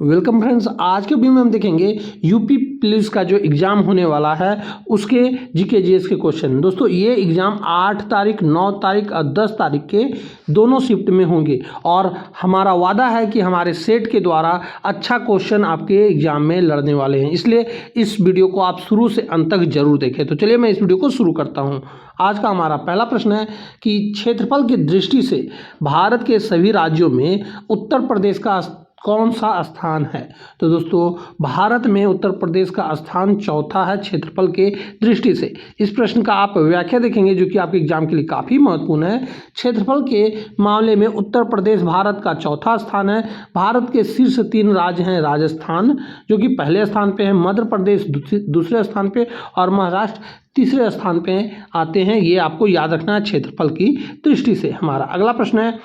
Welcome friends, आज के video में हम देखेंगे यूपी पुलिस का जो एग्ज़ाम होने वाला है उसके जीके जीएस के क्वेश्चन। दोस्तों ये एग्ज़ाम 8 तारीख, 9 तारीख और 10 तारीख के दोनों शिफ्ट में होंगे और हमारा वादा है कि हमारे सेट के द्वारा अच्छा क्वेश्चन आपके एग्ज़ाम में लड़ने वाले हैं, इसलिए इस वीडियो को आप शुरू से अंत तक जरूर देखें। तो चलिए मैं इस वीडियो को शुरू करता हूँ। आज का हमारा पहला प्रश्न है कि क्षेत्रफल की दृष्टि से भारत के सभी राज्यों में उत्तर प्रदेश का कौन सा स्थान है। तो दोस्तों भारत में उत्तर प्रदेश का स्थान चौथा है क्षेत्रफल के दृष्टि से। इस प्रश्न का आप व्याख्या देखेंगे जो कि आपके एग्जाम के लिए काफ़ी महत्वपूर्ण है। क्षेत्रफल के मामले में उत्तर प्रदेश भारत का चौथा स्थान है। भारत के शीर्ष 3 राज्य हैं राजस्थान जो कि पहले स्थान पे है, मध्य प्रदेश दूसरे स्थान पे और महाराष्ट्र तीसरे स्थान पे आते हैं। ये आपको याद रखना है क्षेत्रफल की दृष्टि से। हमारा अगला प्रश्न है,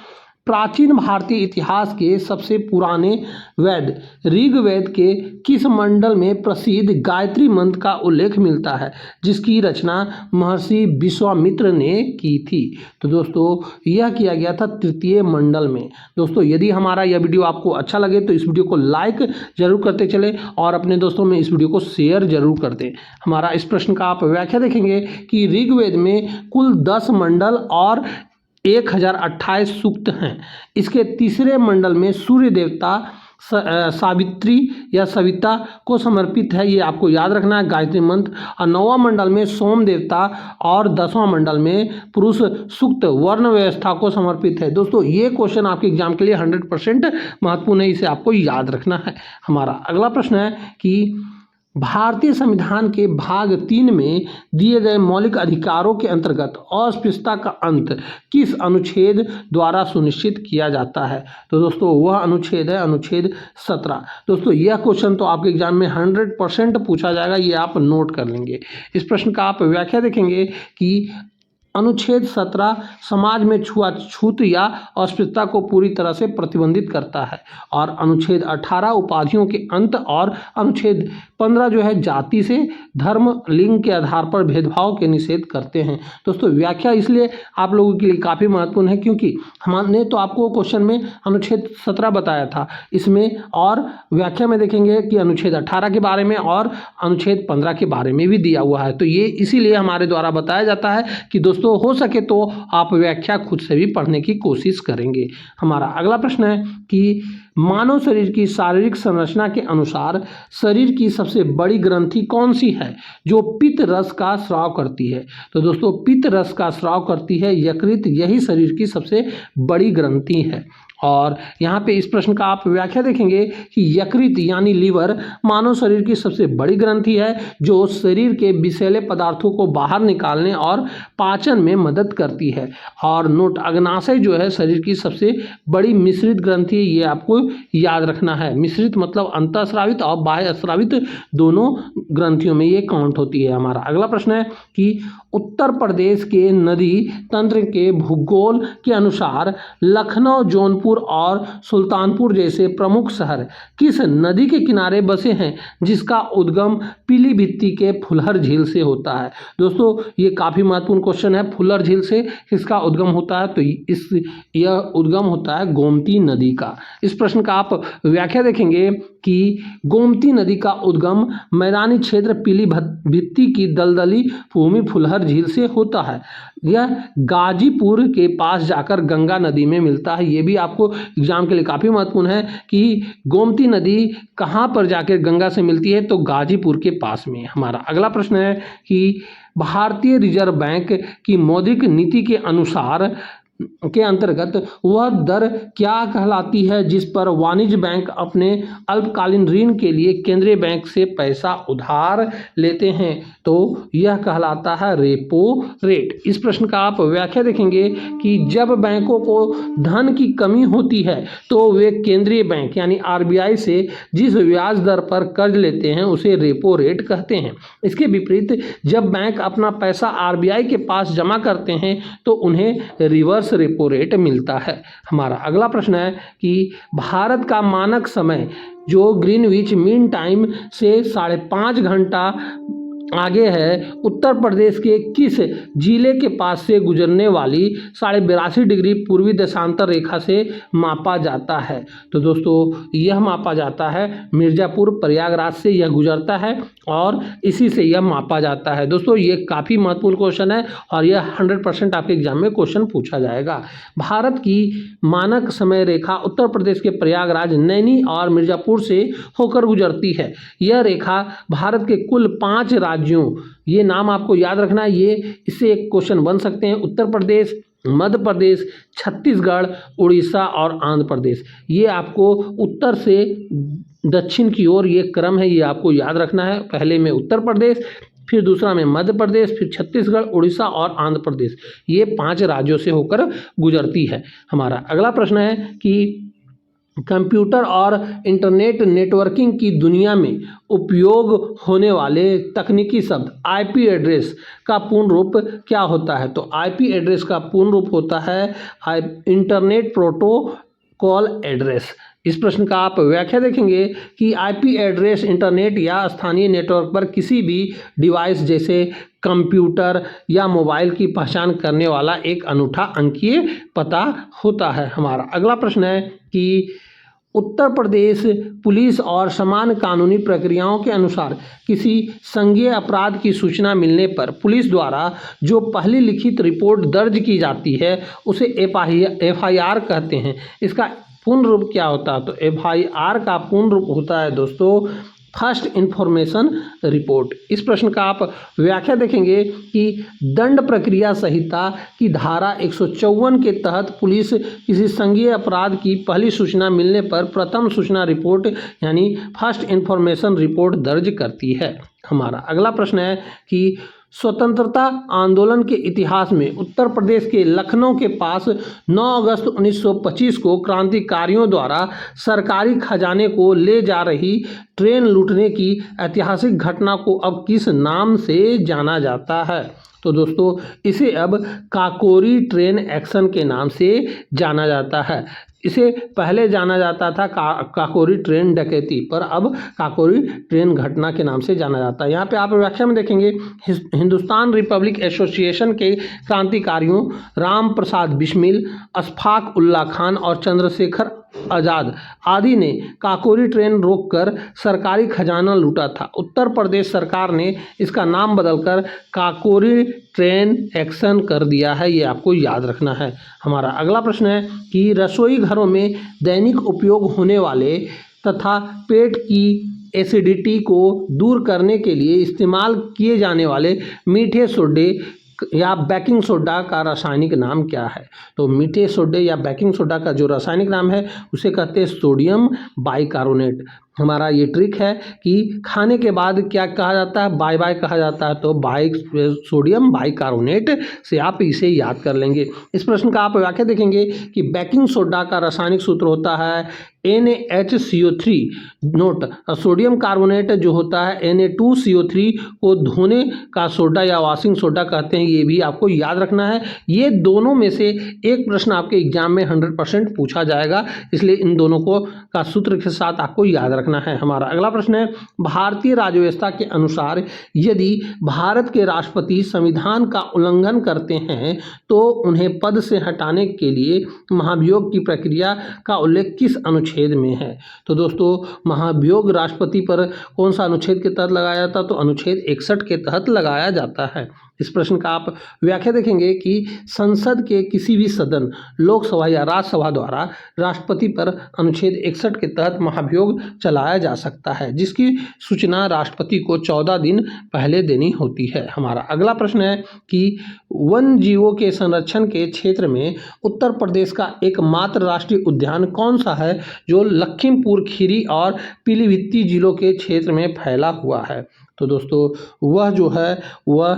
प्राचीन भारतीय इतिहास के सबसे पुराने वेद ऋग्वेद के किस मंडल में प्रसिद्ध गायत्री मंत्र का उल्लेख मिलता है जिसकी रचना महर्षि विश्वामित्र ने की थी। तो दोस्तों यह किया गया था तृतीय मंडल में। दोस्तों यदि हमारा यह वीडियो आपको अच्छा लगे तो इस वीडियो को लाइक जरूर करते चले और अपने दोस्तों में इस वीडियो को शेयर जरूर कर दें। हमारा इस प्रश्न का आप व्याख्या देखेंगे कि ऋग्वेद में कुल 10 मंडल और 1028 सूक्त हैं। इसके तीसरे मंडल में सूर्य देवता सावित्री या सविता को समर्पित है, ये आपको याद रखना है गायत्री मंत्र। और 9वां मंडल में सोम देवता और 10वां मंडल में पुरुष सूक्त वर्ण व्यवस्था को समर्पित है। दोस्तों ये क्वेश्चन आपके एग्जाम के लिए 100% महत्वपूर्ण है, इसे आपको याद रखना है। हमारा अगला प्रश्न है कि भारतीय संविधान के भाग 3 में दिए गए मौलिक अधिकारों के अंतर्गत अस्पृश्यता का अंत किस अनुच्छेद द्वारा सुनिश्चित किया जाता है। तो दोस्तों वह अनुच्छेद है अनुच्छेद 17। दोस्तों यह क्वेश्चन तो आपके एग्जाम में 100% पूछा जाएगा, ये आप नोट कर लेंगे। इस प्रश्न का आप व्याख्या देखेंगे कि अनुच्छेद 17 समाज में छूआछूत या अस्पृश्यता को पूरी तरह से प्रतिबंधित करता है और अनुच्छेद 18 उपाधियों के अंत और अनुच्छेद 15 जो है जाति से धर्म लिंग के आधार पर भेदभाव के निषेध करते हैं। दोस्तों व्याख्या इसलिए आप लोगों के लिए काफ़ी महत्वपूर्ण है क्योंकि हमने तो आपको क्वेश्चन में अनुच्छेद 17 बताया था, इसमें और व्याख्या में देखेंगे कि अनुच्छेद 18 के बारे में और अनुच्छेद 15 के बारे में भी दिया हुआ है। तो ये इसीलिए हमारे द्वारा बताया जाता है कि दोस्तों हो सके तो आप व्याख्या खुद से भी पढ़ने की कोशिश करेंगे। हमारा अगला प्रश्न है कि मानव शरीर की शारीरिक संरचना के अनुसार शरीर की सबसे बड़ी ग्रंथि कौन सी है जो पित्त रस का स्राव करती है। तो दोस्तों पित्त रस का स्राव करती है यकृत, यही शरीर की सबसे बड़ी ग्रंथि है। और यहाँ पे इस प्रश्न का आप व्याख्या देखेंगे कि यकृत यानी लीवर मानव शरीर की सबसे बड़ी ग्रंथि है जो शरीर के विषैले पदार्थों को बाहर निकालने और पाचन में मदद करती है। और नोट अग्नाशय जो है शरीर की सबसे बड़ी मिश्रित ग्रंथि है, ये आपको याद रखना है। मिश्रित मतलब अंतःस्रावित और बाह्य स्रावित दोनों ग्रंथियों में ये काउंट होती है। हमारा अगला प्रश्न है कि उत्तर प्रदेश के नदी तंत्र के भूगोल के अनुसार लखनऊ, जौनपुर और सुल्तानपुर जैसे प्रमुख शहर किस नदी के किनारे बसे हैं जिसका उद्गम पीलीभीत के फुलहर झील से होता है। दोस्तों ये काफ़ी महत्वपूर्ण क्वेश्चन है, फुलहर झील से किसका उद्गम होता है। तो यह उद्गम होता है गोमती नदी का। इस प्रश्न का आप व्याख्या देखेंगे कि गोमती नदी का उद्गम मैदानी क्षेत्र पीलीभीत की दलदली भूमि फुलहर झील से होता है। यह गाजीपुर के पास जाकर गंगा नदी में मिलता है। ये भी आपको एग्जाम के लिए काफ़ी महत्वपूर्ण है कि गोमती नदी कहाँ पर जाकर गंगा से मिलती है, तो गाजीपुर के पास में। हमारा अगला प्रश्न है कि भारतीय रिजर्व बैंक की मौद्रिक नीति के अनुसार के अंतर्गत वह दर क्या कहलाती है जिस पर वाणिज्य बैंक अपने अल्पकालीन ऋण के लिए केंद्रीय बैंक से पैसा उधार लेते हैं। तो यह कहलाता है रेपो रेट। इस प्रश्न का आप व्याख्या देखेंगे कि जब बैंकों को धन की कमी होती है तो वे केंद्रीय बैंक यानी आरबीआई से जिस ब्याज दर पर कर्ज लेते हैं उसे रेपो रेट कहते हैं। इसके विपरीत जब बैंक अपना पैसा आरबीआई के पास जमा करते हैं तो उन्हें रिवर्स रेपो रेट मिलता है। हमारा अगला प्रश्न है कि भारत का मानक समय जो ग्रीनविच मीन टाइम से 5.5 घंटा आगे है, उत्तर प्रदेश के किस जिले के पास से गुजरने वाली 82.5 डिग्री पूर्वी देशांतर रेखा से मापा जाता है? तो दोस्तों यह मापा जाता है मिर्ज़ापुर प्रयागराज से यह गुजरता है और इसी से यह मापा जाता है। दोस्तों ये काफ़ी महत्वपूर्ण क्वेश्चन है और यह 100% आपके एग्जाम में क्वेश्चन पूछा जाएगा। भारत की मानक समय रेखा उत्तर प्रदेश के प्रयागराज, नैनी और मिर्ज़ापुर से होकर गुजरती है। यह रेखा भारत के कुल 5 राज्यों, ये नाम आपको याद रखना है, ये इससे एक क्वेश्चन बन सकते हैं, उत्तर प्रदेश, मध्य प्रदेश, छत्तीसगढ़, उड़ीसा और आंध्र प्रदेश। ये आपको उत्तर से दक्षिण की ओर ये क्रम है, ये आपको याद रखना है। पहले में उत्तर प्रदेश, फिर दूसरा में मध्य प्रदेश, फिर छत्तीसगढ़, उड़ीसा और आंध्र प्रदेश। ये 5 राज्यों से होकर गुजरती है। हमारा अगला प्रश्न है कि कंप्यूटर और इंटरनेट नेटवर्किंग की दुनिया में उपयोग होने वाले तकनीकी शब्द आईपी एड्रेस का पूर्ण रूप क्या होता है? तो आईपी एड्रेस का पूर्ण रूप होता है इंटरनेट प्रोटोकॉल एड्रेस। इस प्रश्न का आप व्याख्या देखेंगे कि आईपी एड्रेस इंटरनेट या स्थानीय नेटवर्क पर किसी भी डिवाइस जैसे कंप्यूटर या मोबाइल की पहचान करने वाला एक अनूठा अंकीय पता होता है। हमारा अगला प्रश्न है कि उत्तर प्रदेश पुलिस और समान कानूनी प्रक्रियाओं के अनुसार किसी संज्ञेय अपराध की सूचना मिलने पर पुलिस द्वारा जो पहली लिखित रिपोर्ट दर्ज की जाती है उसे एफआईआर कहते हैं। इसका पूर्ण रूप क्या होता है? तो एफआईआर का पूर्ण रूप होता है दोस्तों फर्स्ट इन्फॉर्मेशन रिपोर्ट। इस प्रश्न का आप व्याख्या देखेंगे कि दंड प्रक्रिया संहिता की धारा 154 के तहत पुलिस किसी संज्ञेय अपराध की पहली सूचना मिलने पर प्रथम सूचना रिपोर्ट यानी फर्स्ट इन्फॉर्मेशन रिपोर्ट दर्ज करती है। हमारा अगला प्रश्न है कि स्वतंत्रता आंदोलन के इतिहास में उत्तर प्रदेश के लखनऊ के पास 9 अगस्त 1925 को क्रांतिकारियों द्वारा सरकारी खजाने को ले जा रही ट्रेन लूटने की ऐतिहासिक घटना को अब किस नाम से जाना जाता है? तो दोस्तों इसे अब काकोरी ट्रेन एक्शन के नाम से जाना जाता है। इसे पहले जाना जाता था काकोरी ट्रेन डकैती, पर अब काकोरी ट्रेन घटना के नाम से जाना जाता है। यहाँ पे आप व्याख्या में देखेंगे हिंदुस्तान रिपब्लिक एसोसिएशन के क्रांतिकारियों राम प्रसाद बिस्मिल, अशफाक उल्ला खान और चंद्रशेखर आज़ाद आदि ने काकोरी ट्रेन रोककर सरकारी खजाना लूटा था। उत्तर प्रदेश सरकार ने इसका नाम बदलकर काकोरी ट्रेन एक्शन कर दिया है, ये आपको याद रखना है। हमारा अगला प्रश्न है कि रसोई घरों में दैनिक उपयोग होने वाले तथा पेट की एसिडिटी को दूर करने के लिए इस्तेमाल किए जाने वाले मीठे सोडे या बेकिंग सोडा का रासायनिक नाम क्या है? तो मीठे सोडे या बेकिंग सोडा का जो रासायनिक नाम है उसे कहते हैं सोडियम बाइकार्बोनेट। हमारा ये ट्रिक है कि खाने के बाद क्या कहा जाता है? बाय बाय कहा जाता है, तो सोडियम बाइकार्बोनेट से आप इसे याद कर लेंगे। इस प्रश्न का आप व्याख्या देखेंगे कि बेकिंग सोडा का रासायनिक सूत्र होता है NaHCO3। नोट, सोडियम कार्बोनेट जो होता है Na2CO3 को धोने का सोडा या वॉशिंग सोडा कहते हैं, ये भी आपको याद रखना है। ये दोनों में से एक प्रश्न आपके एग्जाम में 100% पूछा जाएगा, इसलिए इन दोनों को का सूत्र के साथ आपको याद रखना है। हमारा अगला प्रश्न है भारतीय राज्य व्यवस्था के अनुसार यदि भारत के राष्ट्रपति संविधान का उल्लंघन करते हैं तो उन्हें पद से हटाने के लिए महाभियोग की प्रक्रिया का उल्लेख किस अनुच्छेद में है? तो दोस्तों महाभियोग राष्ट्रपति पर कौन सा अनुच्छेद के तहत लगाया जाता है? तो अनुच्छेद 61 के तहत लगाया जाता है। इस प्रश्न का आप व्याख्या देखेंगे कि संसद के किसी भी सदन, लोकसभा या राज्यसभा द्वारा राष्ट्रपति पर अनुच्छेद 61 के तहत महाभियोग चलाया जा सकता है, जिसकी सूचना राष्ट्रपति को 14 दिन पहले देनी होती है। हमारा अगला प्रश्न है कि वन जीवों के संरक्षण के क्षेत्र में उत्तर प्रदेश का एकमात्र राष्ट्रीय उद्यान कौन सा है जो लखीमपुर खीरी और पीलीभीत जिलों के क्षेत्र में फैला हुआ है? तो दोस्तों वह जो है वह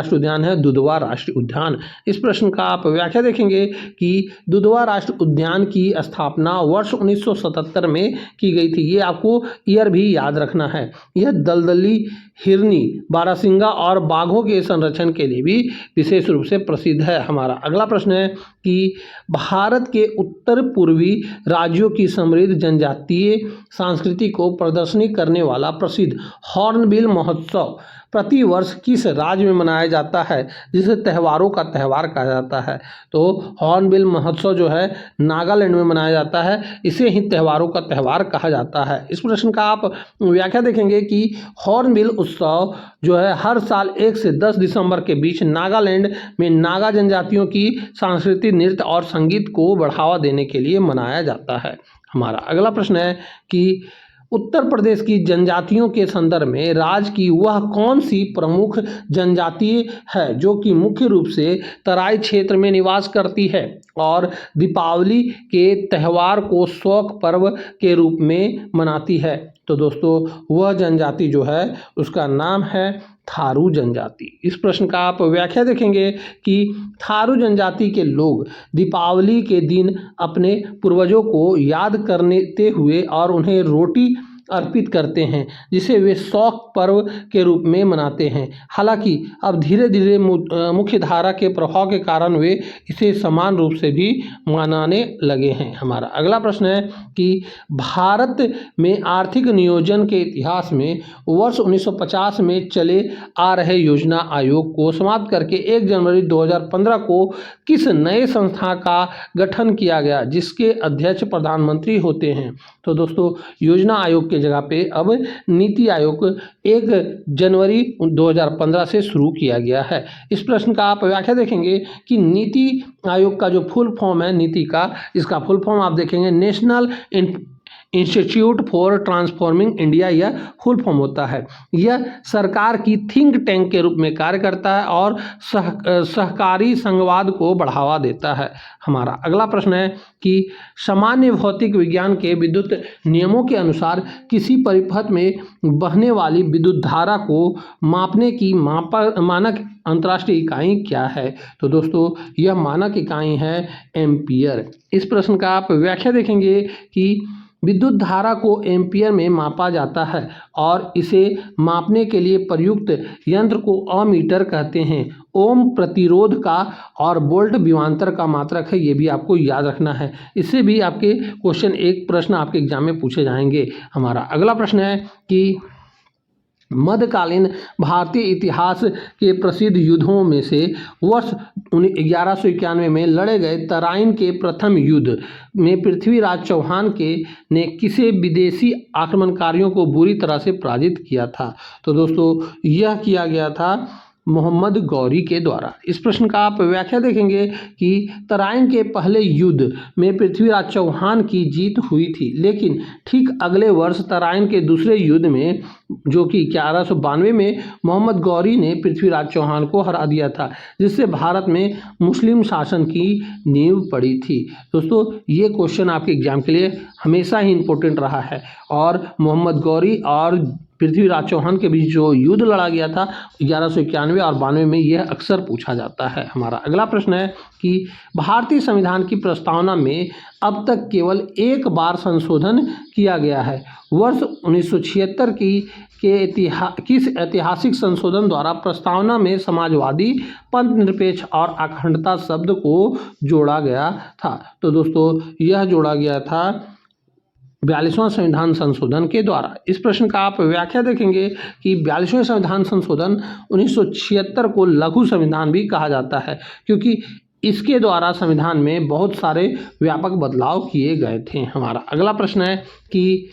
राष्ट्रीय उद्यान है दुधवा राष्ट्रीय उद्यान। इस प्रश्न का आप व्याख्या देखेंगे कि दुधवा राष्ट्रीय उद्यान की स्थापना वर्ष 1977 में की गई थी। ये आपको ईयर भी याद रखना है। यह दलदली, हिरनी, बारहसिंगा और बाघों के संरक्षण के लिए भी विशेष रूप से प्रसिद्ध है। हमारा अगला प्रश्न है कि भारत के उत्तर पूर्वी राज्यों की समृद्ध जनजातीय संस्कृति को प्रदर्शनी करने वाला प्रसिद्ध हॉर्नबिल महोत्सव प्रति वर्ष किस राज्य में मनाया जाता है, जिसे त्योहारों का त्यौहार कहा जाता है? तो हॉर्नबिल महोत्सव जो है नागालैंड में मनाया जाता है। इसे ही त्योहारों का त्यौहार कहा जाता है। इस प्रश्न का आप व्याख्या देखेंगे कि हॉर्नबिल उत्सव जो है हर साल 1 से 10 दिसंबर के बीच नागालैंड में नागा जनजातियों की सांस्कृतिक नृत्य और संगीत को बढ़ावा देने के लिए मनाया जाता है। हमारा अगला प्रश्न है कि उत्तर प्रदेश की जनजातियों के संदर्भ में राज्य की वह कौन सी प्रमुख जनजाति है जो कि मुख्य रूप से तराई क्षेत्र में निवास करती है और दीपावली के त्यौहार को शौक पर्व के रूप में मनाती है? तो दोस्तों वह जनजाति जो है उसका नाम है थारू जनजाति। इस प्रश्न का आप व्याख्या देखेंगे कि थारू जनजाति के लोग दीपावली के दिन अपने पूर्वजों को याद करते हुए और उन्हें रोटी अर्पित करते हैं, जिसे वे शौक पर्व के रूप में मनाते हैं। हालांकि अब धीरे धीरे मुख्य धारा के प्रभाव के कारण वे इसे समान रूप से भी मनाने लगे हैं। हमारा अगला प्रश्न है कि भारत में आर्थिक नियोजन के इतिहास में वर्ष 1950 में चले आ रहे योजना आयोग को समाप्त करके 1 जनवरी 2015 को किस नए संस्था का गठन किया गया, जिसके अध्यक्ष प्रधानमंत्री होते हैं? तो दोस्तों योजना आयोग के जगह पे अब नीति आयोग 1 जनवरी 2015 से शुरू किया गया है। इस प्रश्न का आप व्याख्या देखेंगे कि नीति आयोग का जो फुल फॉर्म है नीति का, इसका फुल फॉर्म आप देखेंगे national institute for transforming India, यह फुल फॉर्म होता है। यह सरकार की थिंक टैंक के रूप में कार्य करता है और सहकारी संघवाद को बढ़ावा देता है। हमारा अगला प्रश्न है कि सामान्य भौतिक विज्ञान के विद्युत नियमों के अनुसार किसी परिपथ में बहने वाली विद्युत धारा को मापने की मानक अंतर्राष्ट्रीय इकाई क्या है? तो दोस्तों यह मानक इकाई है एम्पियर। इस प्रश्न का आप व्याख्या देखेंगे कि विद्युत धारा को एम्पियर में मापा जाता है और इसे मापने के लिए प्रयुक्त यंत्र को अमीटर कहते हैं। ओम प्रतिरोध का और वोल्ट विभवांतर का मात्रक है, ये भी आपको याद रखना है। इससे भी आपके क्वेश्चन एक प्रश्न आपके एग्जाम में पूछे जाएंगे। हमारा अगला प्रश्न है कि मध्यकालीन भारतीय इतिहास के प्रसिद्ध युद्धों में से वर्ष 1191 में लड़े गए तराइन के प्रथम युद्ध में पृथ्वीराज चौहान ने किसे विदेशी आक्रमणकारियों को बुरी तरह से पराजित किया था? तो दोस्तों यह किया गया था मोहम्मद गौरी के द्वारा। इस प्रश्न का आप व्याख्या देखेंगे कि तराइन के पहले युद्ध में पृथ्वीराज चौहान की जीत हुई थी, लेकिन ठीक अगले वर्ष तराइन के दूसरे युद्ध में जो कि 1192 में मोहम्मद गौरी ने पृथ्वीराज चौहान को हरा दिया था, जिससे भारत में मुस्लिम शासन की नींव पड़ी थी। दोस्तों ये क्वेश्चन आपके एग्जाम के लिए हमेशा ही इम्पोर्टेंट रहा है और मोहम्मद गौरी और पृथ्वीराज चौहान के बीच जो युद्ध लड़ा गया था 1191 और 92 में, यह अक्सर पूछा जाता है। हमारा अगला प्रश्न है कि भारतीय संविधान की प्रस्तावना में अब तक केवल एक बार संशोधन किया गया है। वर्ष 1976 किस ऐतिहासिक संशोधन द्वारा प्रस्तावना में समाजवादी, पंथ निरपेक्ष और अखंडता शब्द को जोड़ा गया था? तो दोस्तों यह जोड़ा गया था 42वां संविधान संशोधन के द्वारा। इस प्रश्न का आप व्याख्या देखेंगे कि 42वें संविधान संशोधन 1976 को लघु संविधान भी कहा जाता है, क्योंकि इसके द्वारा संविधान में बहुत सारे व्यापक बदलाव किए गए थे। हमारा अगला प्रश्न है कि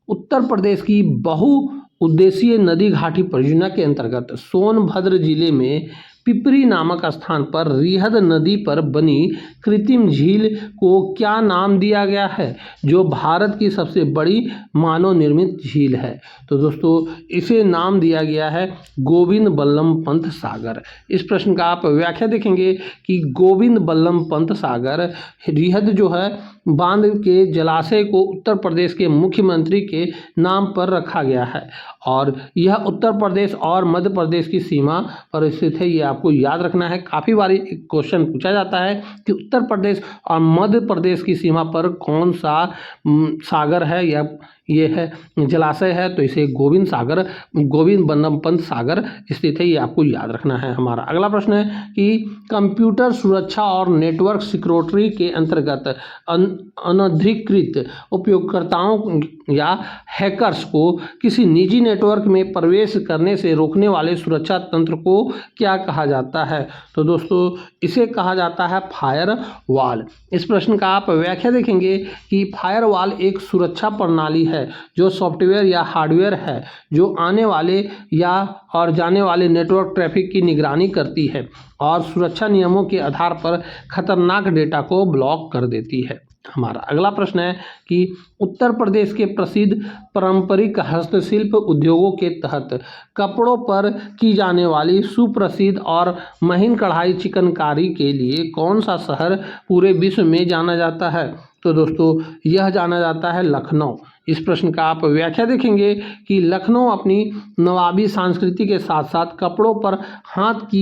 उत्तर प्रदेश की बहुउद्देशीय नदी घाटी परियोजना के अंतर्गत सोनभद्र जिले में पिपरी नामक स्थान पर रिहद नदी पर बनी कृत्रिम झील को क्या नाम दिया गया है, जो भारत की सबसे बड़ी मानव निर्मित झील है? तो दोस्तों इसे नाम दिया गया है गोविंद बल्लभ पंत सागर। इस प्रश्न का आप व्याख्या देखेंगे कि गोविंद बल्लभ पंत सागर रिहद जो है बांध के जलाशय को उत्तर प्रदेश के मुख्यमंत्री के नाम पर रखा गया है और यह उत्तर प्रदेश और मध्य प्रदेश की सीमा पर स्थित है। ये आपको याद रखना है। काफ़ी बार एक क्वेश्चन पूछा जाता है कि उत्तर प्रदेश और मध्य प्रदेश की सीमा पर कौन सा सागर है या ये है जलाशय है, तो इसे गोविंद बल्लभ पंत सागर स्थित है। ये आपको याद रखना है। हमारा अगला प्रश्न है कि कंप्यूटर सुरक्षा और नेटवर्क सिक्योरिटी के अंतर्गत अनधिकृत उपयोगकर्ताओं या हैकर्स को किसी निजी नेटवर्क में प्रवेश करने से रोकने वाले सुरक्षा तंत्र को क्या कहा जाता है? तो दोस्तों इसे कहा जाता है फायरवॉल। इस प्रश्न का आप व्याख्या देखेंगे कि फायरवॉल एक सुरक्षा प्रणाली है जो सॉफ्टवेयर या हार्डवेयर है जो आने वाले या और जाने वाले नेटवर्क ट्रैफिक की निगरानी करती है और सुरक्षा नियमों के आधार पर खतरनाक डेटा को ब्लॉक कर देती है। हमारा अगला प्रश्न है कि उत्तर प्रदेश के प्रसिद्ध पारंपरिक हस्तशिल्प उद्योगों के तहत कपड़ों पर की जाने वाली सुप्रसिद्ध और महीन कढ़ाई चिकनकारी के लिए कौन सा शहर पूरे विश्व में जाना जाता है? तो दोस्तों यह जाना जाता है लखनऊ। इस प्रश्न का आप व्याख्या देखेंगे कि लखनऊ अपनी नवाबी संस्कृति के साथ साथ कपड़ों पर हाथ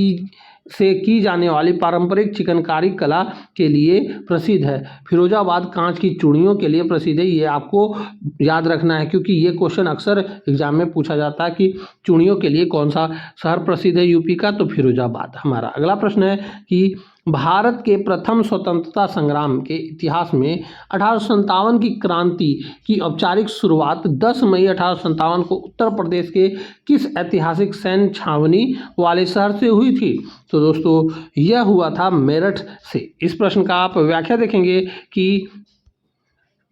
से की जाने वाली पारंपरिक चिकनकारी कला के लिए प्रसिद्ध है। फिरोजाबाद कांच की चूड़ियों के लिए प्रसिद्ध है। ये आपको याद रखना है क्योंकि ये क्वेश्चन अक्सर एग्जाम में पूछा जाता है कि चूड़ियों के लिए कौन सा शहर प्रसिद्ध है यूपी का, तो फिरोजाबाद। हमारा अगला प्रश्न है कि भारत के प्रथम स्वतंत्रता संग्राम के इतिहास में 1857 की क्रांति की औपचारिक शुरुआत 10 मई 1857 को उत्तर प्रदेश के किस ऐतिहासिक सैन्य छावनी वाले शहर से हुई थी? तो दोस्तों यह हुआ था मेरठ से। इस प्रश्न का आप व्याख्या देखेंगे कि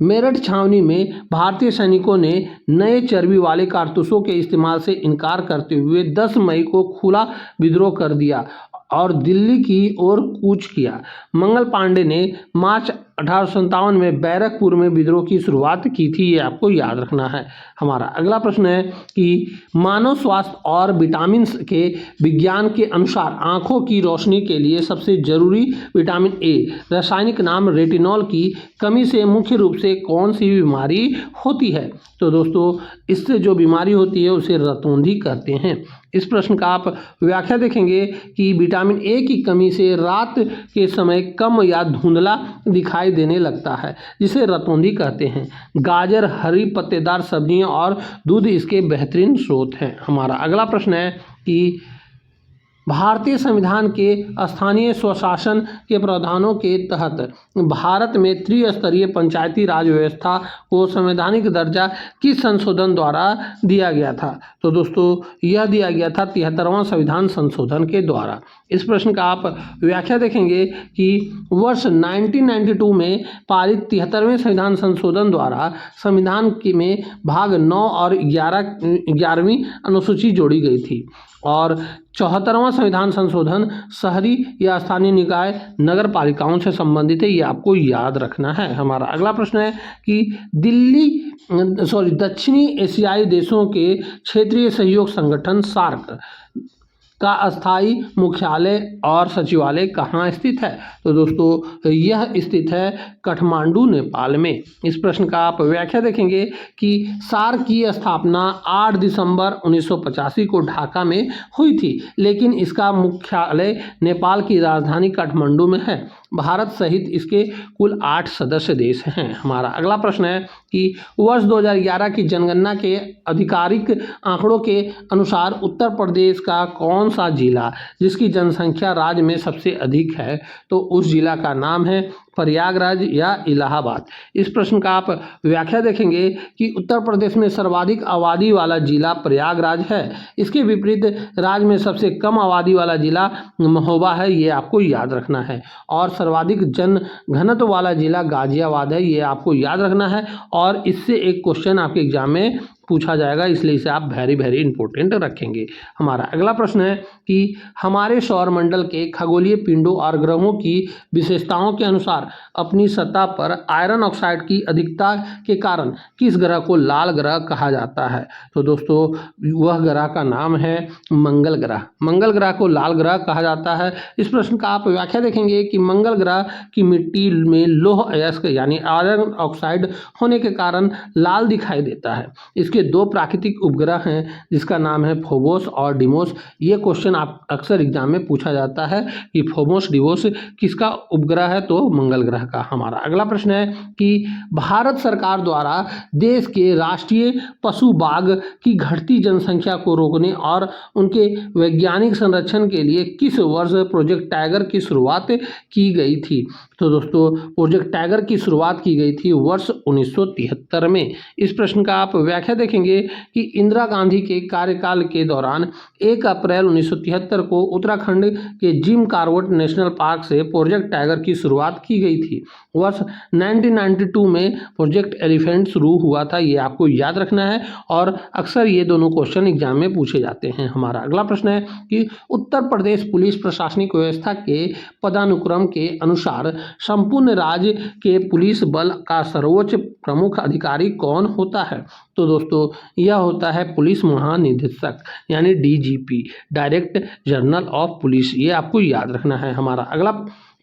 मेरठ छावनी में भारतीय सैनिकों ने नए चर्बी वाले कारतूसों के इस्तेमाल से इनकार करते हुए 10 मई को खुला विद्रोह कर दिया और दिल्ली की ओर कूच किया। मंगल पांडे ने मार्च 1857 में बैरकपुर में विद्रोह की शुरुआत की थी। ये आपको याद रखना है। हमारा अगला प्रश्न है कि मानव स्वास्थ्य और विटामिन के विज्ञान के अनुसार आंखों की रोशनी के लिए सबसे जरूरी विटामिन ए रासायनिक नाम रेटिनॉल की कमी से मुख्य रूप से कौन सी बीमारी होती है? तो दोस्तों इससे जो बीमारी होती है उसे रतौंधी कहते हैं। इस प्रश्न का आप व्याख्या देखेंगे कि विटामिन ए की कमी से रात के समय कम या धुंधला दिखाई देने लगता है जिसे रतौंधी कहते हैं। गाजर, हरी पत्तेदार सब्जियां और दूध इसके बेहतरीन स्रोत हैं। हमारा अगला प्रश्न है कि भारतीय संविधान के स्थानीय स्वशासन के प्रावधानों के तहत भारत में त्रिस्तरीय पंचायती राज व्यवस्था को संवैधानिक दर्जा किस संशोधन द्वारा दिया गया था? तो दोस्तों यह दिया गया था 73वां संविधान संशोधन के द्वारा। इस प्रश्न का आप व्याख्या देखेंगे कि वर्ष 1992 में पारित 73वें संविधान संशोधन द्वारा संविधान में भाग 9 और 11वीं अनुसूची जोड़ी गई थी और 74वां संविधान संशोधन शहरी या स्थानीय निकाय नगर पालिकाओं से संबंधित है। ये आपको याद रखना है। हमारा अगला प्रश्न है कि दक्षिणी एशियाई देशों के क्षेत्रीय सहयोग संगठन सार्क का अस्थायी मुख्यालय और सचिवालय कहाँ स्थित है? तो दोस्तों यह स्थित है काठमांडू, नेपाल में। इस प्रश्न का आप व्याख्या देखेंगे कि सार्क की स्थापना 8 दिसंबर 1985 को ढाका में हुई थी, लेकिन इसका मुख्यालय नेपाल की राजधानी काठमांडू में है। भारत सहित इसके कुल 8 सदस्य देश हैं। हमारा अगला प्रश्न है कि वर्ष 2011 की जनगणना के आधिकारिक आंकड़ों के अनुसार उत्तर प्रदेश का कौन सा जिला जिसकी जनसंख्या राज्य में सबसे अधिक है? तो उस जिला का नाम है प्रयागराज या इलाहाबाद। इस प्रश्न का आप व्याख्या देखेंगे कि उत्तर प्रदेश में सर्वाधिक आबादी वाला जिला प्रयागराज है। इसके विपरीत राज्य में सबसे कम आबादी वाला जिला महोबा है। ये आपको याद रखना है। और सर्वाधिक जन घनत्व वाला जिला गाजियाबाद है। ये आपको याद रखना है और इससे एक क्वेश्चन आपके एग्जाम में पूछा जाएगा, इसलिए इसे आप वेरी वेरी इंपॉर्टेंट रखेंगे। हमारा अगला प्रश्न है कि हमारे सौरमंडल के खगोलीय पिंडों और ग्रहों की विशेषताओं के अनुसार अपनी सतह पर आयरन ऑक्साइड की अधिकता के कारण किस ग्रह को लाल ग्रह कहा जाता है? तो दोस्तों वह ग्रह का नाम है मंगल ग्रह। मंगल ग्रह को लाल ग्रह कहा जाता है। इस प्रश्न का आप व्याख्या देखेंगे कि मंगल ग्रह की मिट्टी में लौह अयस्क यानी आयरन ऑक्साइड होने के कारण लाल दिखाई देता है। इसके दो प्राकृतिक उपग्रह हैं जिसका नाम है फोबोस और डिमोस। ये क्वेश्चन आप अक्सर एग्जाम में पूछा जाता है कि फोबोस डिमोस किसका उपग्रह है? तो मंगल ग्रह का। हमारा अगला प्रश्न है कि भारत सरकार द्वारा देश के राष्ट्रीय पशु बाघ की घटती जनसंख्या को रोकने और उनके वैज्ञानिक संरक्षण के लिए किस वर्ष प्रोजेक्ट टाइगर की शुरुआत की गई थी? तो दोस्तों प्रोजेक्ट टाइगर की शुरुआत की गई थी वर्ष 1973 में। इस प्रश्न का आप व्याख्या देखेंगे कि इंदिरा गांधी के कार्यकाल के दौरान 1 अप्रैल 1973 को उत्तराखंड के जिम कॉर्बेट नेशनल पार्क से प्रोजेक्ट टाइगर की शुरुआत की गई थी। वर्ष 1992 में प्रोजेक्ट एलिफेंट शुरू हुआ था, ये आपको याद रखना है और अक्सर ये दोनों क्वेश्चन एग्जाम में पूछे जाते हैं। हमारा अगला प्रश्न है कि उत्तर प्रदेश पुलिस प्रशासनिक व्यवस्था के पदानुक्रम के अनुसार संपूर्ण राज्य के पुलिस बल का सर्वोच्च प्रमुख अधिकारी कौन होता है? तो दोस्तों यह होता है पुलिस महानिदेशक यानी DGP, director general of police. ये आपको याद रखना है। हमारा अगला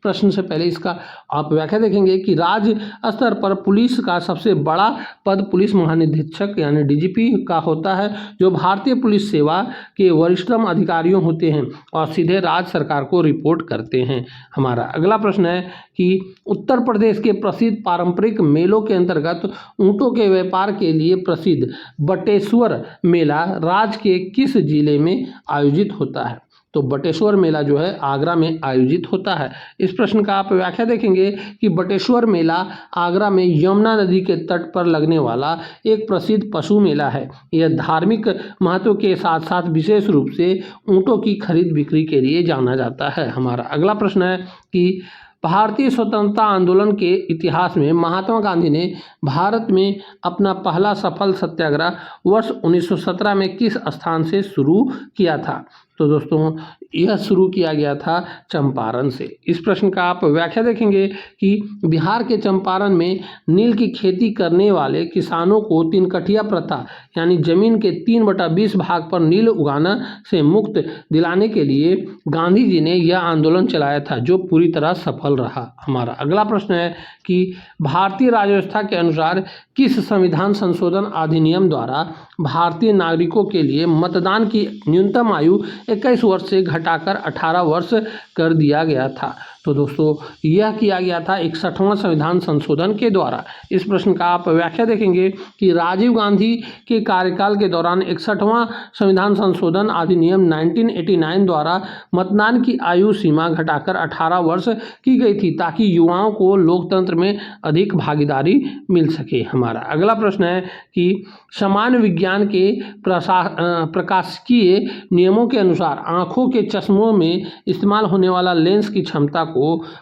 प्रश्न से पहले इसका आप व्याख्या देखेंगे कि राज्य स्तर पर पुलिस का सबसे बड़ा पद पुलिस महानिदेशक यानी डीजीपी का होता है, जो भारतीय पुलिस सेवा के वरिष्ठतम अधिकारियों होते हैं और सीधे राज्य सरकार को रिपोर्ट करते हैं। हमारा अगला प्रश्न है कि उत्तर प्रदेश के प्रसिद्ध पारंपरिक मेलों के अंतर्गत ऊँटों के व्यापार के लिए प्रसिद्ध बटेश्वर मेला राज्य के किस जिले में आयोजित होता है? तो बटेश्वर मेला जो है आगरा में आयोजित होता है। इस प्रश्न का आप व्याख्या देखेंगे कि बटेश्वर मेला आगरा में यमुना नदी के तट पर लगने वाला एक प्रसिद्ध पशु मेला है। यह धार्मिक महत्व के साथ साथ विशेष रूप से ऊँटों की खरीद बिक्री के लिए जाना जाता है। हमारा अगला प्रश्न है कि भारतीय स्वतंत्रता आंदोलन के इतिहास में महात्मा गांधी ने भारत में अपना पहला सफल सत्याग्रह वर्ष 1917 में किस स्थान से शुरू किया था? तो दोस्तों यह शुरू किया गया था चंपारण से। इस प्रश्न का आप व्याख्या देखेंगे कि बिहार के चंपारण में नील की खेती करने वाले किसानों को तीन कठिया प्रथा यानी जमीन के 3/20 भाग पर नील उगाना से मुक्त दिलाने के लिए गांधी जी ने यह आंदोलन चलाया था, जो पूरी तरह सफल रहा। हमारा अगला प्रश्न है कि भारतीय राज्य व्यवस्था के अनुसार किस संविधान संशोधन अधिनियम द्वारा भारतीय नागरिकों के लिए मतदान की न्यूनतम आयु 21 वर्ष से घटाकर 18 वर्ष कर दिया गया था? तो दोस्तों यह किया गया था 61वां संविधान संशोधन के द्वारा। इस प्रश्न का आप व्याख्या देखेंगे कि राजीव गांधी के कार्यकाल के दौरान 61वां संविधान संशोधन अधिनियम 1989 द्वारा मतदान की आयु सीमा घटाकर 18 वर्ष की गई थी, ताकि युवाओं को लोकतंत्र में अधिक भागीदारी मिल सके। हमारा अगला प्रश्न है कि सामान्य विज्ञान के प्रकाशिकीय नियमों के अनुसार आँखों के चश्मों में इस्तेमाल होने वाला लेंस की क्षमता को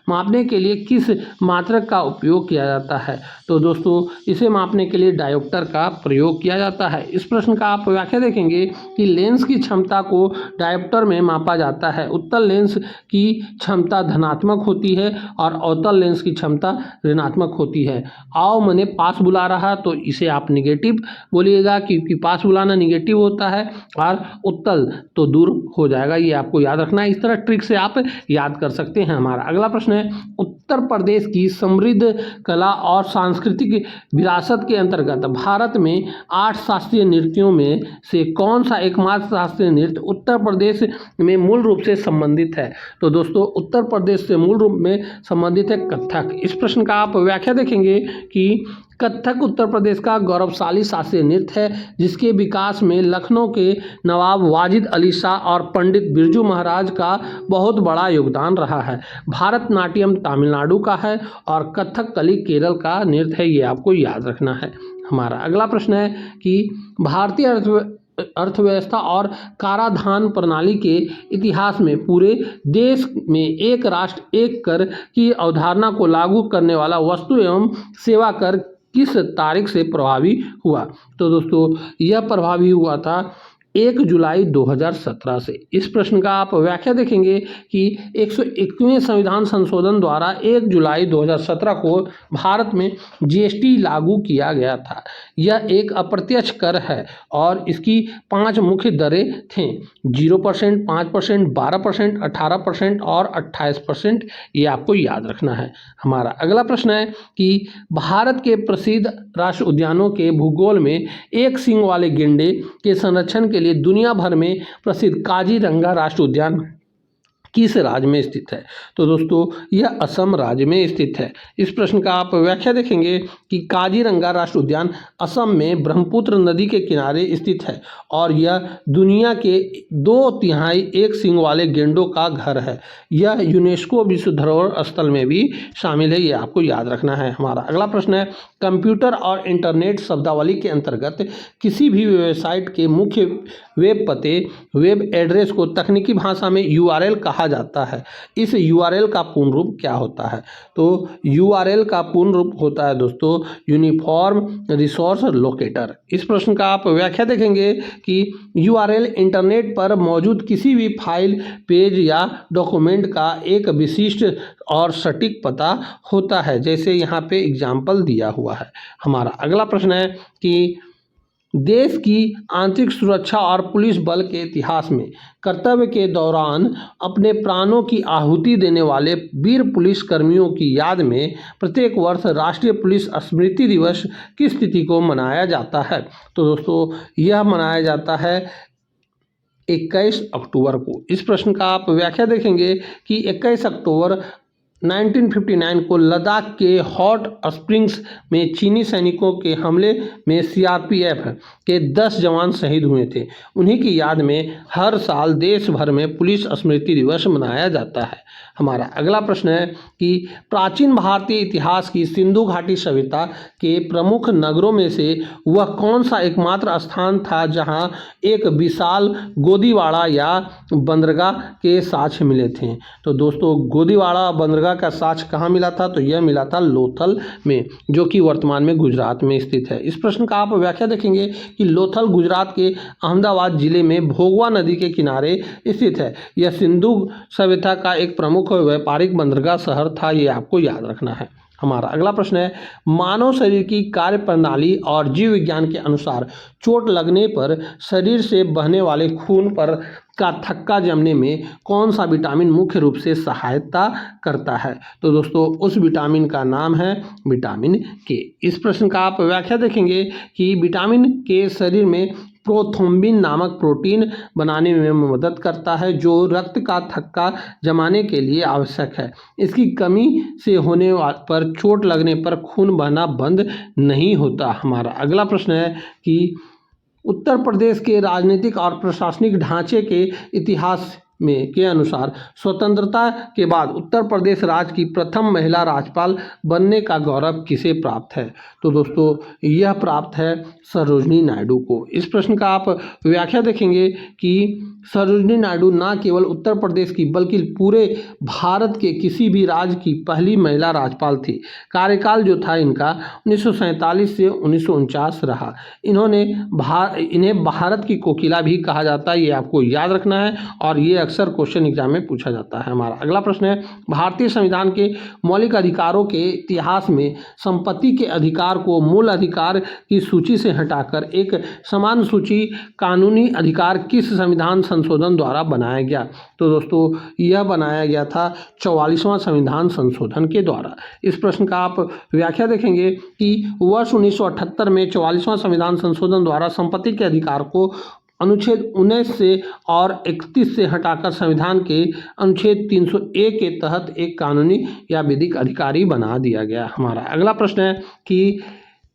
मापने के लिए किस मात्रक का उपयोग किया जाता है? तो दोस्तों इसे मापने के लिए डायोप्टर का प्रयोग किया जाता है। इस प्रश्न का आप व्याख्या देखेंगे कि लेंस की क्षमता को डायोप्टर में मापा जाता है। उत्तल लेंस की क्षमता धनात्मक होती है और अवतल लेंस की क्षमता ऋणात्मक होती है। आओ मैंने पास बुला रहा, तो इसे आप निगेटिव बोलिएगा क्योंकि पास बुलाना निगेटिव होता है और उत्तल तो दूर हो जाएगा। ये आपको याद रखना है। इस तरह ट्रिक से आप याद कर सकते हैं। हमारा अगला प्रश्न है उत्तर प्रदेश की समृद्ध कला और सांस्कृतिक विरासत के अंतर्गत भारत में 8 शास्त्रीय नृत्यों में से कौन सा एकमात्र शास्त्रीय नृत्य उत्तर प्रदेश में मूल रूप से संबंधित है? तो दोस्तों उत्तर प्रदेश से मूल रूप में संबंधित है कथक। इस प्रश्न का आप व्याख्या देखेंगे कि कथक उत्तर प्रदेश का गौरवशाली शास्त्रीय नृत्य है, जिसके विकास में लखनऊ के नवाब वाजिद अली शाह और पंडित बिरजू महाराज का बहुत बड़ा योगदान रहा है। भारतनाट्यम तमिलनाडु का है और कथकली केरल का नृत्य है, ये आपको याद रखना है। हमारा अगला प्रश्न है कि भारतीय अर्थव्यवस्था और कराधान प्रणाली के इतिहास में पूरे देश में एक राष्ट्र एक कर की अवधारणा को लागू करने वाला वस्तु एवं सेवा कर किस तारीख से प्रभावी हुआ? तो दोस्तों यह प्रभावी हुआ था 1 जुलाई 2017 से। इस प्रश्न का आप व्याख्या देखेंगे कि 101वें संविधान संशोधन द्वारा 1 जुलाई 2017 को भारत में जीएसटी लागू किया गया था। यह एक अप्रत्यक्ष कर है और इसकी 5 मुख्य दरें थीं, 0%, 5%, 12%, 18% और 28%। ये आपको याद रखना है। हमारा अगला प्रश्न है कि भारत के प्रसिद्ध राष्ट्रीय उद्यानों के भूगोल में एक सींग वाले गेंडे के संरक्षण के लिए दुनिया भर में प्रसिद्ध काजीरंगा राष्ट्रीय उद्यान किस राज्य में स्थित है? तो दोस्तों यह असम राज्य में स्थित है। इस प्रश्न का आप व्याख्या देखेंगे कि काजीरंगा राष्ट्रीय उद्यान असम में ब्रह्मपुत्र नदी के किनारे स्थित है और यह दुनिया के 2/3 एक सींग वाले गेंडों का घर है। यह यूनेस्को विश्व धरोहर स्थल में भी शामिल है, ये आपको याद रखना है। हमारा अगला प्रश्न है कंप्यूटर और इंटरनेट शब्दावली के अंतर्गत किसी भी वेबसाइट के मुख्य वेब पते, वेब एड्रेस को तकनीकी भाषा में URL कहा जाता है। इस URL का पूर्ण रूप क्या होता है? तो URL का पूर्ण रूप होता है दोस्तों यूनिफॉर्म रिसोर्स लोकेटर। इस प्रश्न का आप व्याख्या देखेंगे कि URL इंटरनेट पर मौजूद किसी भी फाइल, पेज या डॉक्यूमेंट का एक विशिष्ट और सटीक पता होता है, जैसे यहाँ पे एग्जाम्पल दिया हुआ है। हमारा अगला प्रश्न है कि देश की आंतरिक सुरक्षा और पुलिस बल के इतिहास में कर्तव्य के दौरान अपने प्राणों की आहुति देने वाले वीर पुलिस कर्मियों की याद में प्रत्येक वर्ष राष्ट्रीय पुलिस स्मृति दिवस किस तिथि को मनाया जाता है? तो दोस्तों यह मनाया जाता है 21 अक्टूबर को। इस प्रश्न का आप व्याख्या देखेंगे कि 21 अक्टूबर 1959 को लद्दाख के हॉट स्प्रिंग्स में चीनी सैनिकों के हमले में CRPF के 10 जवान शहीद हुए थे। उन्हीं की याद में हर साल देश भर में पुलिस स्मृति दिवस मनाया जाता है। हमारा अगला प्रश्न है कि प्राचीन भारतीय इतिहास की सिंधु घाटी सभ्यता के प्रमुख नगरों में से वह कौन सा एकमात्र स्थान था जहां एक विशाल गोदीवाड़ा या बंदरगाह के साक्ष्य मिले थे? तो दोस्तों गोदीवाड़ा बंदरगाह का साक्ष्य कहाँ मिला था? तो यह मिला था लोथल में, जो कि वर्तमान में गुजरात में स्थित है। इस प्रश्न का आप व्याख्या देखेंगे कि लोथल गुजरात के अहमदाबाद जिले में भोगवा नदी के किनारे स्थित है। यह सिंधु सभ्यता का एक प्रमुख व्यापारिक बंदरगाह शहर था, ये आपको याद रखना है। हमारा अगला प्रश्न है मानव शरीर की कार्य प्रणाली और जीव विज्ञान के अनुसार चोट लगने पर शरीर से बहने वाले खून पर का थक्का जमने में कौन सा विटामिन मुख्य रूप से सहायता करता है? तो दोस्तों उस विटामिन का नाम है विटामिन के। इस प्रश्न का आप व्याख्या देखेंगे कि विटामिन के शरीर में प्रोथ्रोम्बिन नामक प्रोटीन बनाने में मदद करता है, जो रक्त का थक्का जमाने के लिए आवश्यक है। इसकी कमी से होने पर चोट लगने पर खून बहना बंद नहीं होता। हमारा अगला प्रश्न है कि उत्तर प्रदेश के राजनीतिक और प्रशासनिक ढांचे के इतिहास में के अनुसार स्वतंत्रता के बाद उत्तर प्रदेश राज्य की प्रथम महिला राज्यपाल बनने का गौरव किसे प्राप्त है? तो दोस्तों यह प्राप्त है सरोजिनी नायडू को। इस प्रश्न का आप व्याख्या देखेंगे कि सरोजिनी नायडू न केवल उत्तर प्रदेश की बल्कि पूरे भारत के किसी भी राज्य की पहली महिला राज्यपाल थी। कार्यकाल जो था इनका 1947 से 1949 रहा। इन्हें भारत की कोकिला भी कहा जाता है, ये आपको याद रखना है और ये अक्सर क्वेश्चन एग्जाम में पूछा जाता है। हमारा अगला प्रश्न है भारतीय संविधान के मौलिक अधिकारों के इतिहास में संपत्ति के अधिकार को मूल अधिकार की सूची से हटाकर एक समान सूची कानूनी अधिकार किस संविधान संशोधन द्वारा बनाया गया? तो दोस्तों यह बनाया गया था 44वां संविधान संशोधन के द्वारा। इस प्रश्न का आप व्याख्या देखेंगे कि वर्ष 1978 में 44वां संविधान संशोधन द्वारा संपत्ति के अधिकार को अनुच्छेद 19 से और 31 से हटाकर संविधान के अनुच्छेद 301 के तहत एक कानूनी या विधिक अधिकारी बना दिया गया। हमारा अगला प्रश्न है कि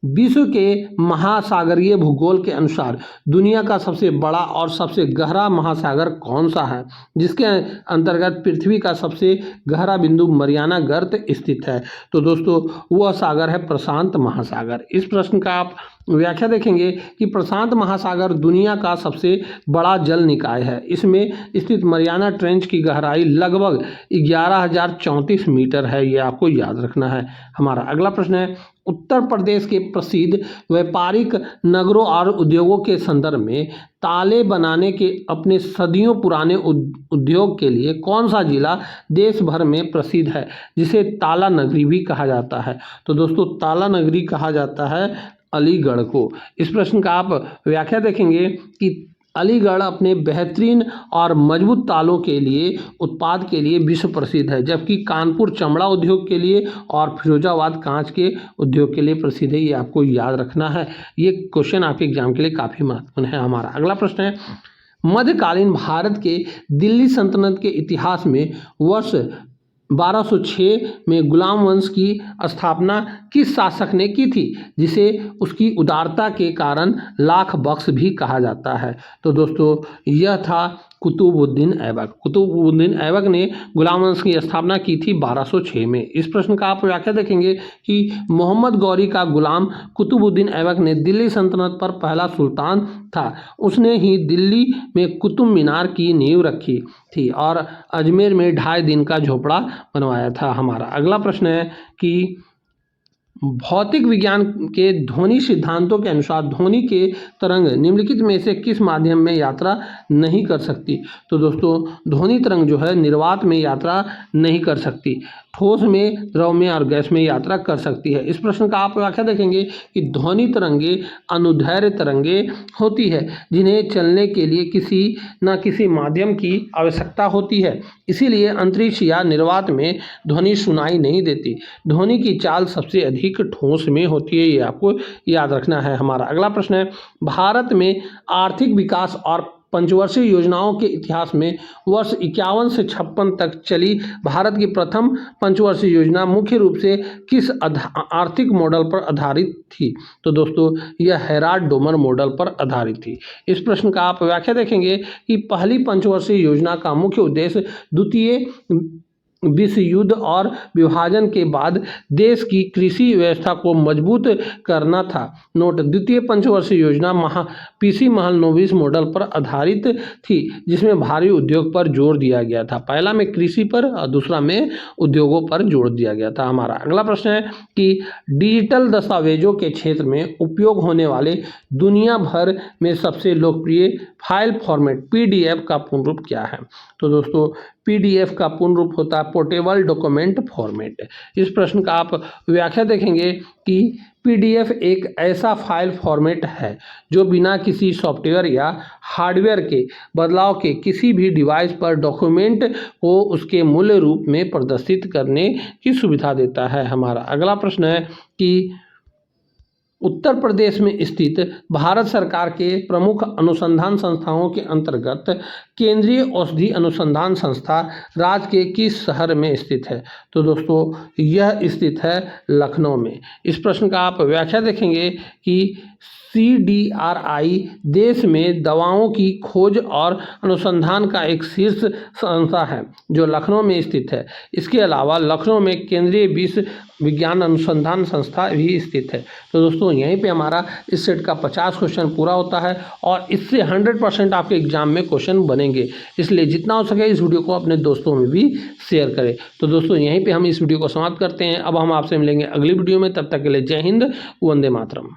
विश्व के महासागरीय भूगोल के अनुसार दुनिया का सबसे बड़ा और सबसे गहरा महासागर कौन सा है, जिसके अंतर्गत पृथ्वी का सबसे गहरा बिंदु मरियाना गर्त स्थित है? तो दोस्तों वह सागर है प्रशांत महासागर। इस प्रश्न का आप व्याख्या देखेंगे कि प्रशांत महासागर दुनिया का सबसे बड़ा जल निकाय है। इसमें स्थित मरियाना ट्रेंच की गहराई लगभग 11,034 मीटर है, ये आपको याद रखना है। हमारा अगला प्रश्न है उत्तर प्रदेश के प्रसिद्ध व्यापारिक नगरों और उद्योगों के संदर्भ में ताले बनाने के अपने सदियों पुराने उद्योग के लिए कौन सा जिला देश भर में प्रसिद्ध है, जिसे ताला नगरी भी कहा जाता है? तो दोस्तों ताला नगरी कहा जाता है अलीगढ़ को। इस प्रश्न का आप व्याख्या देखेंगे कि अलीगढ़ अपने बेहतरीन और मजबूत तालों के लिए उत्पाद के लिए विश्व प्रसिद्ध है, जबकि कानपुर चमड़ा उद्योग के लिए और फिरोजाबाद कांच के उद्योग के लिए प्रसिद्ध है। ये आपको याद रखना है, ये क्वेश्चन आपके एग्जाम के लिए काफ़ी महत्वपूर्ण है। हमारा अगला प्रश्न है, मध्यकालीन भारत के दिल्ली सल्तनत के इतिहास में वर्ष 1206 में गुलाम वंश की स्थापना किस शासक ने की थी, जिसे उसकी उदारता के कारण लाख बख्श भी कहा जाता है? तो दोस्तों यह था कुतुबुद्दीन ऐबक। कुतुबुद्दीन ऐबक ने गुलाम वंश की स्थापना की थी 1206 में। इस प्रश्न का आप व्याख्या देखेंगे कि मोहम्मद गौरी का गुलाम कुतुबुद्दीन ऐबक ने दिल्ली सल्तनत पर पहला सुल्तान था। उसने ही दिल्ली में कुतुब मीनार की नींव रखी थी और अजमेर में 2.5 दिन का झोपड़ा बनवाया था। हमारा अगला प्रश्न है कि भौतिक विज्ञान के ध्वनि सिद्धांतों के अनुसार ध्वनि के तरंग निम्नलिखित में से किस माध्यम में यात्रा नहीं कर सकती? तो दोस्तों ध्वनि तरंग जो है निर्वात में यात्रा नहीं कर सकती, ठोस में, द्रव में और गैस में यात्रा कर सकती है। इस प्रश्न का आप व्याख्या देखेंगे कि ध्वनि तरंगे अनुदैर्ध्य तरंगे होती है, जिन्हें चलने के लिए किसी न किसी माध्यम की आवश्यकता होती है, इसीलिए अंतरिक्ष या निर्वात में ध्वनि सुनाई नहीं देती। ध्वनि की चाल सबसे अधिक ठोस में होती है, ये आपको याद रखना है। हमारा अगला प्रश्न है, भारत में आर्थिक विकास और पंचवर्षीय योजनाओं के इतिहास में वर्ष 51 से 56 तक चली भारत की प्रथम पंचवर्षीय योजना मुख्य रूप से किस आर्थिक मॉडल पर आधारित थी? तो दोस्तों यह हेराल्ड डोमर मॉडल पर आधारित थी। इस प्रश्न का आप व्याख्या देखेंगे कि पहली पंचवर्षीय योजना का मुख्य उद्देश्य द्वितीय विश्व युद्ध और विभाजन के बाद देश की कृषि व्यवस्था को मजबूत करना था। नोट, द्वितीय पंचवर्षीय योजना पीसी महलनोबिस मॉडल पर आधारित थी, जिसमें भारी उद्योग पर जोर दिया गया था। पहला में कृषि पर और दूसरा में उद्योगों पर जोर दिया गया था। हमारा अगला प्रश्न है कि डिजिटल दस्तावेजों के क्षेत्र में उपयोग होने वाले दुनिया भर में सबसे लोकप्रिय फाइल फॉर्मेट पीडीएफ का पूर्ण रूप क्या है? तो दोस्तों पीडीएफ का पूर्ण रूप होता है पोर्टेबल डॉक्यूमेंट फॉर्मेट। इस प्रश्न का आप व्याख्या देखेंगे कि पीडीएफ एक ऐसा फाइल फॉर्मेट है जो बिना किसी सॉफ्टवेयर या हार्डवेयर के बदलाव के किसी भी डिवाइस पर डॉक्यूमेंट को उसके मूल रूप में प्रदर्शित करने की सुविधा देता है। हमारा अगला प्रश्न है कि उत्तर प्रदेश में स्थित भारत सरकार के प्रमुख अनुसंधान संस्थाओं के अंतर्गत केंद्रीय औषधि अनुसंधान संस्था राज्य के किस शहर में स्थित है? तो दोस्तों यह स्थित है लखनऊ में। इस प्रश्न का आप व्याख्या देखेंगे कि CDRI देश में दवाओं की खोज और अनुसंधान का एक शीर्ष संस्था है जो लखनऊ में स्थित है। इसके अलावा लखनऊ में केंद्रीय विश्व विज्ञान अनुसंधान संस्था भी स्थित है। तो दोस्तों यहीं पे हमारा इस सेट का 50 क्वेश्चन पूरा होता है और इससे 100% आपके एग्जाम में क्वेश्चन बनेंगे, इसलिए जितना हो सके इस वीडियो को अपने दोस्तों में भी शेयर करें। तो दोस्तों यहीं पे हम इस वीडियो को समाप्त करते हैं। अब हम आपसे मिलेंगे अगली वीडियो में, तब तक के लिए जय हिंद, वंदे मातरम।